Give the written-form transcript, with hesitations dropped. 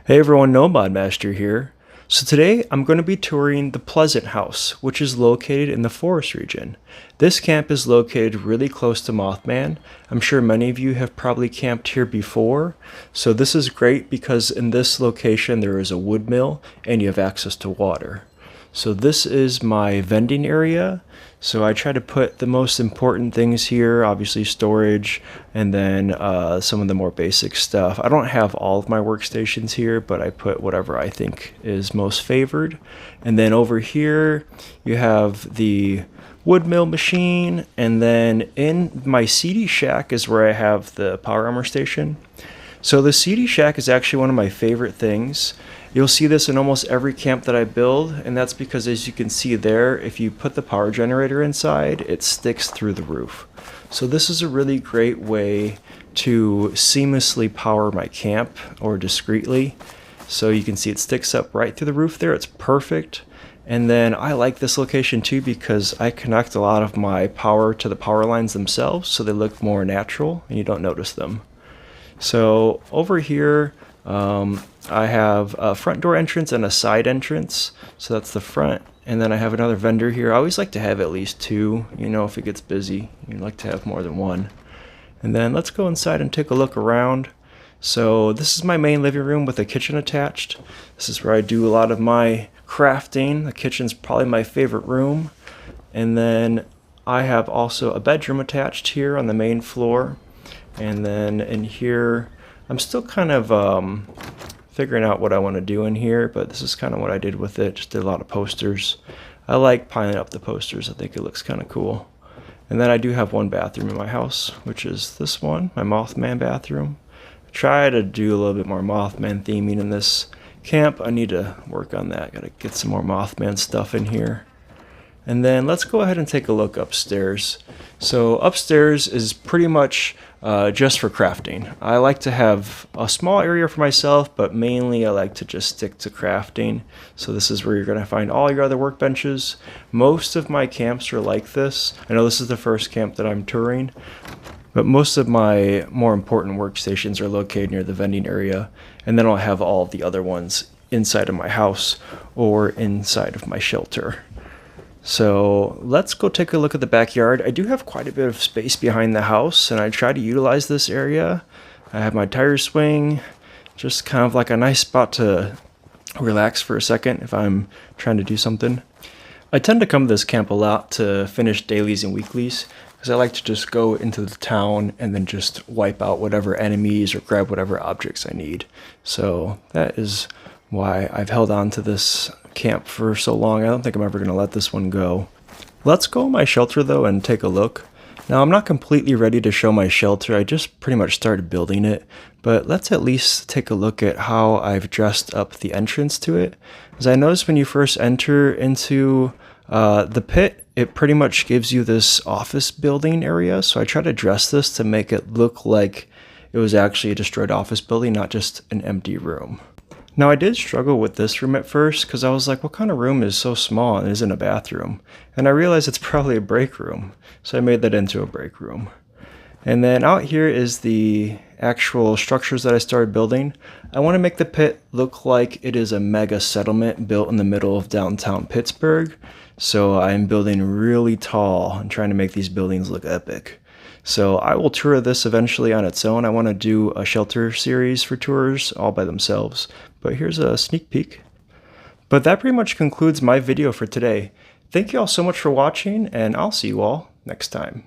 Hey everyone, NoModMaster here. So today I'm going to be touring the Pleasant House, which is located in the forest region. This camp is located really close to Mothman. I'm sure many of you have probably camped here before. So this is great because in this location there is a wood mill and you have access to water. So this is my vending area. So I try to put the most important things here, obviously storage, and then some of the more basic stuff. I don't have all of my workstations here, but I put whatever I think is most favored. And then over here, you have the wood mill machine, and then in my CD shack is where I have the power armor station. So the CD shack is actually one of my favorite things. You'll see this in almost every camp that I build, and that's because, as you can see there, if you put the power generator inside, it sticks through the roof. So this is a really great way to seamlessly power my camp, or discreetly. So you can see it sticks up right through the roof there. It's perfect. And then I like this location too because I connect a lot of my power to the power lines themselves, so they look more natural and you don't notice them. So over here, I have a front door entrance and a side entrance. So that's the front. And then I have another vendor here. I always like to have at least two, if it gets busy. You'd like to have more than one. And then let's go inside and take a look around. So this is my main living room with a kitchen attached. This is where I do a lot of my crafting. The kitchen's probably my favorite room. And then I have also a bedroom attached here on the main floor. And then in here, I'm still kind of figuring out what I want to do in here, but this is kind of what I did with it. Just did a lot of posters. I like piling up the posters. I think it looks kind of cool. And then I do have one bathroom in my house, which is this one, my Mothman bathroom. I try to do a little bit more Mothman theming in this camp. I need to work on that. Got to get some more Mothman stuff in here. And then let's go ahead and take a look upstairs. So upstairs is pretty much just for crafting. I like to have a small area for myself, but mainly I like to just stick to crafting. So this is where you're going to find all your other workbenches. Most of my camps are like this. I know this is the first camp that I'm touring, but most of my more important workstations are located near the vending area. And then I'll have all the other ones inside of my house or inside of my shelter. So let's go take a look at the backyard. I do have quite a bit of space behind the house, and I try to utilize this area. I have my tire swing, just kind of like a nice spot to relax for a second if I'm trying to do something. I tend to come to this camp a lot to finish dailies and weeklies, because I like to just go into the town and then just wipe out whatever enemies or grab whatever objects I need. So that is why I've held on to this camp for so long. I don't think I'm ever going to let this one go. Let's go in my shelter though and take a look. Now I'm not completely ready to show my shelter. I just pretty much started building it, but let's at least take a look at how I've dressed up the entrance to it. As I noticed, when you first enter into the pit, it pretty much gives you this office building area. So I try to dress this to make it look like it was actually a destroyed office building, not just an empty room. Now I did struggle with this room at first because I was like, what kind of room is so small and isn't a bathroom? And I realized it's probably a break room. So I made that into a break room. And then out here is the actual structures that I started building. I want to make the pit look like it is a mega settlement built in the middle of downtown Pittsburgh. So I'm building really tall and trying to make these buildings look epic. So I will tour this eventually on its own. I want to do a shelter series for tours all by themselves. But here's a sneak peek. But that pretty much concludes my video for today. Thank you all so much for watching, and I'll see you all next time.